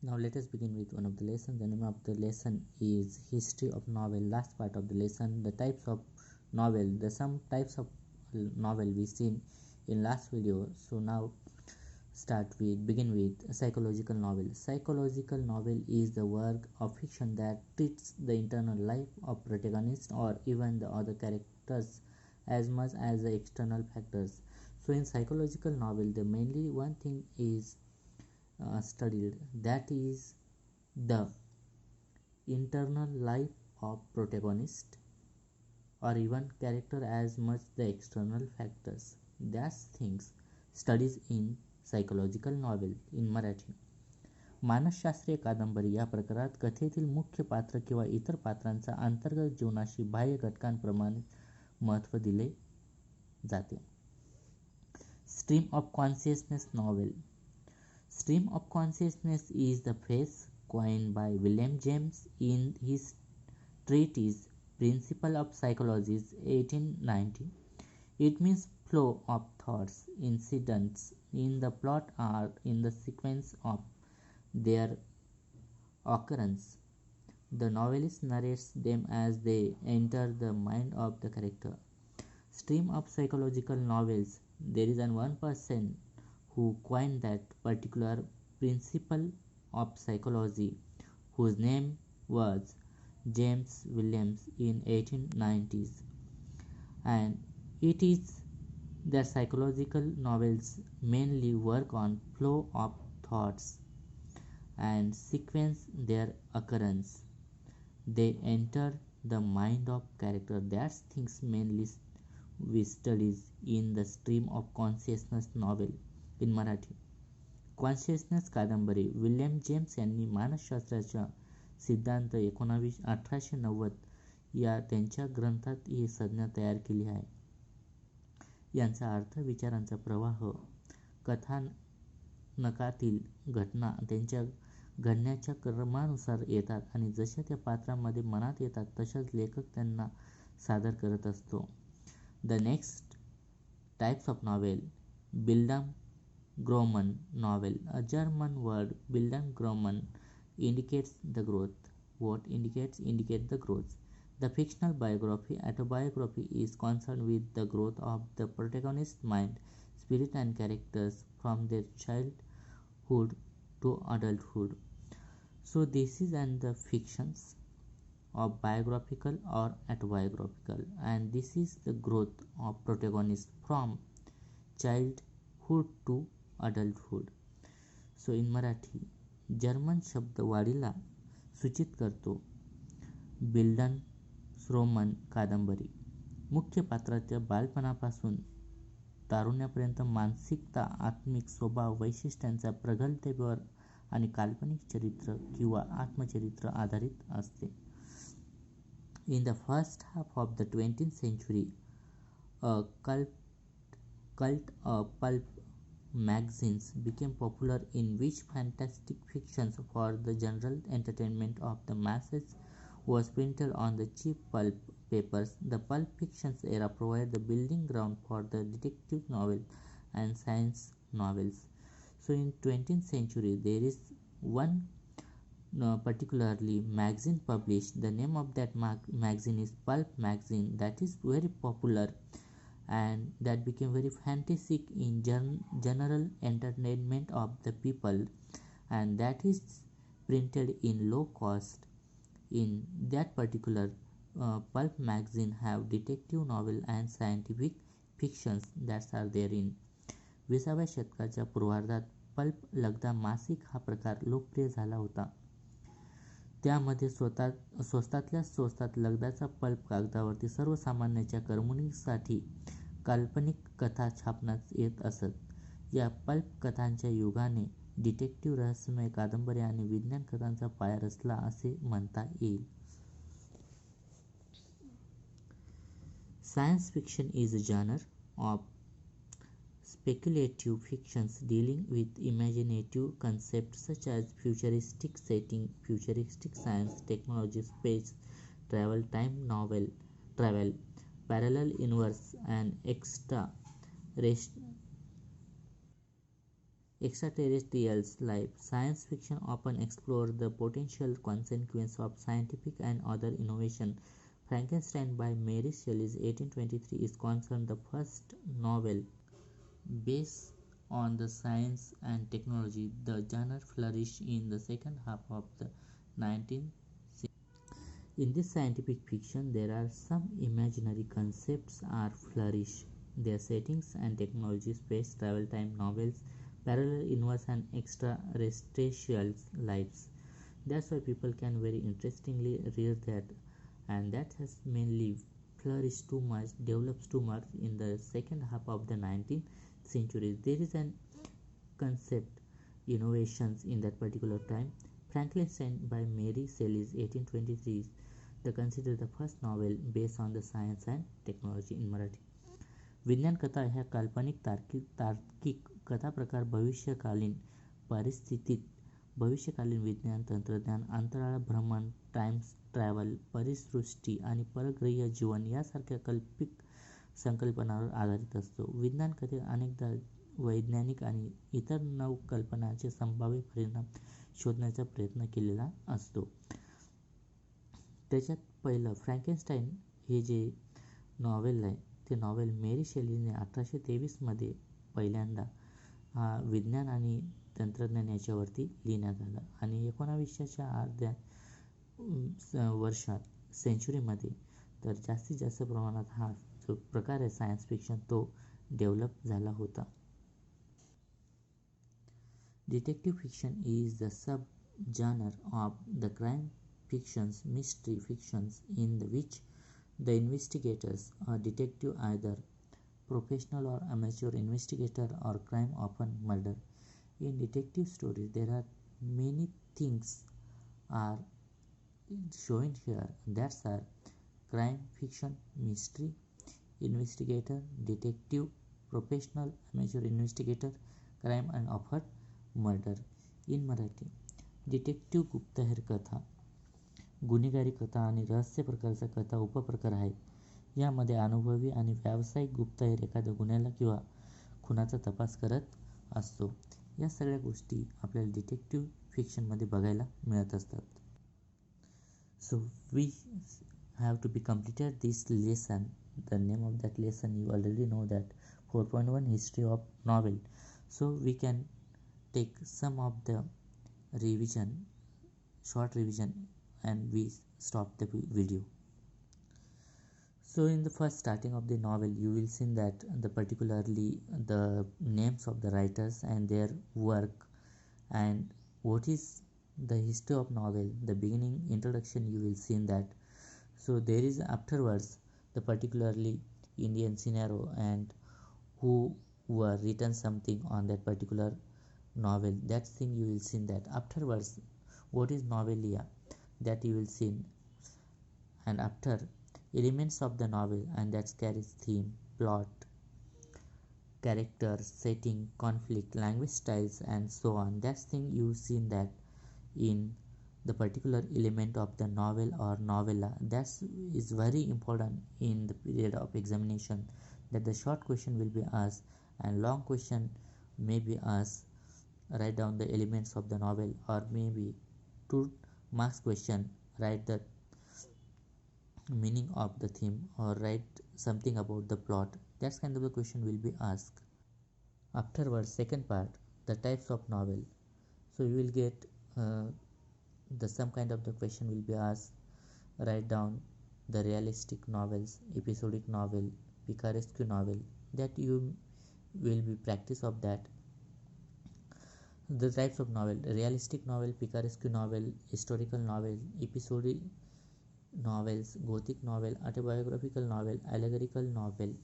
Now let us begin with one of the lessons. The name of the lesson is History of Novel. Last part of the lesson, the types of novel. The some types of novel we seen in last video. So now begin with psychological novel. Psychological novel is the work of fiction that treats the internal life of protagonist or even the other characters as much as the external factors. So in psychological novel, the mainly one thing is studied, that is the internal life of protagonist or even character as much the external factors. That's things studies in psychological novel in Marathi. मानसशास्त्रीय कादंबरी या प्रकारात कथेतील मुख्य पात्र किंवा इतर पात्रांचा अंतर्गत जीवनाशी बाह्य घटकांप्रमाणे महत्त्व दिले जाते. Stream of consciousness novel. Stream of consciousness is the phrase coined by William James in his treatise Principle of Psychology 1890. It means flow of thoughts. Incidents in the plot are in the sequence of their occurrence. The novelist narrates them as they enter the mind of the character. Stream of psychological novels. There is one person who coined that particular principle of psychology, whose name was James Williams in 1890s, and it is that psychological novels mainly work on flow of thoughts and sequence their occurrence. They enter the mind of character. That's things mainly we studies in the stream of consciousness novel in Marathi. Consciousness Kadambari. William James यांनी मानसशास्त्राचा सिद्धांत 1890 या त्यांच्या घरंथात ही संज्ञा तयार केली आहे. यांचा अर्थ विचारांचा प्रवाह, कथानकातील घटना त्यांच्या घडण्याच्या क्रमानुसार येतात आणि जशा त्या पात्रांमध्ये मनात येतात तशाच लेखक त्यांना सादर करत असतो. The next types of novel. Bildungsroman novel. A German word Bildungsroman indicates the growth. What indicate the growth. The fictional biography, autobiography, is concerned with the growth of the protagonist's mind, spirit and characters from their childhood to adulthood. So this is and the fictions of biographical or autobiographical, and this is the growth of protagonist from childhood to adulthood. So in Marathi, German शब्द वाढीला सूचित करतो. बिल्डन्सरोमन कादंबरी मुख्य पात्राच्या बालपणापासून तारुण्यापर्यंत मानसिकता, आत्मिक स्वभाव, वैशिष्ट्यांच्या प्रगल्भतेवर आणि काल्पनिक चरित्र किंवा आत्मचरित्र आधारित असते. In the first half of the 20th century, a pulp magazines became popular in which fantastic fictions for the general entertainment of the masses was printed on the cheap pulp papers. The pulp fictions era provided the building ground for the detective novel and science novels. So in 20th century there is one particularly magazine published. The name of that magazine is Pulp magazine. That is very popular and that became very fantastic in general entertainment of the people, and that is printed in low cost. In that particular pulp magazine have detective novel and scientific fictions that are therein. 20व्या शतकाच्या पूर्वार्धात pulp लगदा मासिक हा प्रकार लोकप्रिय झाला होता. त्यामध्ये स्वस्तातल्या स्वस्तात लगदाचा पल्प कागदावरती सर्वसामान्यांच्या करमणुकीसाठी काल्पनिक कथा छापण्यात येत असत. या पल्प कथांच्या युगाने डिटेक्टिव्ह, रहस्यमय कादंबरी आणि विज्ञान कथांचा पाया रचला असे म्हणता येईल. Science fiction is a genre of speculative fictions dealing with imaginative concepts such as futuristic setting, futuristic science, technology, space travel, time travel, parallel universe, and extraterrestrials' life. Science fiction often explores the potential consequences of scientific and other innovation. Frankenstein by Mary Shelley's 1823 is considered the first novel based on the science and technology. The genre flourished in the second half of the 19th. In this scientific fiction, there are some imaginary concepts are flourish. Their settings and technology, space, travel, time, novels, parallel universe, and extraterrestrial lives. That's why people can very interestingly read that, and that has mainly flourished too much, develops too much in the second half of the 19th century. There is an concept innovations in that particular time. Frankenstein by Mary Shelley's 1823 is considered the first novel based on the science and technology in Marathi. विज्ञान कथा ह्या काल्पनिक तार्किक कथा प्रकार भविष्यकालीन परिस्थितीत भविष्यकालीन विज्ञान, तंत्रज्ञान, अंतराळ भ्रमण, टाइम ट्रॅव्हल, परिसृष्टी आणि परग्रहीय जीवन यासारख्या कल्पित संकल्पनांवर आधारित असतो. विज्ञान कथेत अनेकदा वैज्ञानिक आणि इतर नवकल्पनांचे संभाव्य परिणाम शोधण्याचा प्रयत्न केलेला असतो. त्याच्यात पहिलं फ्रँकेनस्टाईन हे जे नॉवेल आहे ते नॉवेल मेरी शेलीने 1823 मध्ये पहिल्यांदा विज्ञान आणि तंत्रज्ञान याच्यावरती लिहिण्यात आलं आणि 19व्या अर्ध्या वर्षात सेंचुरीमध्ये तर जास्तीत जास्त प्रमाणात हा जो प्रकार आहे सायन्स फिक्शन तो डेव्हलप झाला होता. Detective fiction is the sub-genre of the crime fictions, mystery fictions, in which the investigators or detective, either professional or amateur investigator or crime, often murder. In detective stories, there are many things are shown here. That's are crime fiction, mystery, investigator, detective, professional, amateur investigator, crime, and often murder. In Marathi detective गुप्तहेर कथा, गुन्हेगारी कथा आणि रहस्य प्रकारचा कथा उपप्रकार आहेत. यामध्ये अनुभवी आणि व्यावसायिक गुप्तहेर एखाद्या गुन्ह्याला किंवा खुनाचा तपास करत असतो. या सगळ्या गोष्टी आपल्याला डिटेक्टिव्ह फिक्शनमध्ये बघायला मिळत असतात. So we have to be completed this lesson. The name of that lesson you already know that 4.1 history of novel. So we can take some of the revision, short revision, and we stop the video. So in the first starting of the novel you will see that the particularly the names of the writers and their work and what is the history of novel. The beginning introduction you will see that. So there is afterwards the particularly Indian scenario and who were written something on that particular novel. That thing you will see that afterwards what is novelia that you will see, and after elements of the novel and that carries theme, plot, characters, setting, conflict, language styles, and so on. That thing you see that in the particular element of the novel or novella. That is very important in the period of examination, that the short question will be asked and long question may be asked. Write down the elements of the novel, or maybe 2 marks question, write the meaning of the theme or write something about the plot. That kind of the question will be asked. Afterwards second part, the types of novel. So you will get the some kind of the question will be asked. Write down the realistic novels, episodic novel, picaresque novel, that you will be practice of that. The types of novel: realistic novel, picaresque novel, historical novel, episodic novels, gothic novel, autobiographical novel, allegorical novel,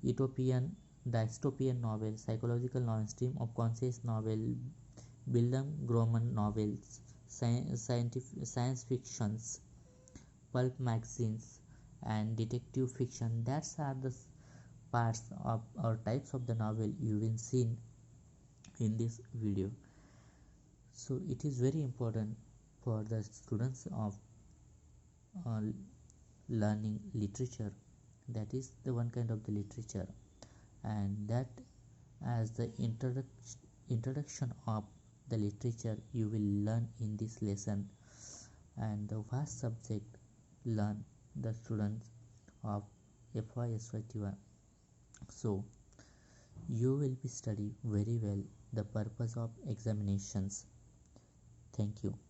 utopian, dystopian novel, psychological novel, stream of conscious novel, Bildungsroman novels, science fictions, pulp magazines, and detective fiction. That's are the parts of or types of the novel you will see in this video. So it is very important for the students of learning literature. That is the one kind of the literature, and that as the introduction of the literature you will learn in this lesson, and the vast subject learn the students of FY21. So you will be study very well the purpose of examinations. Thank you.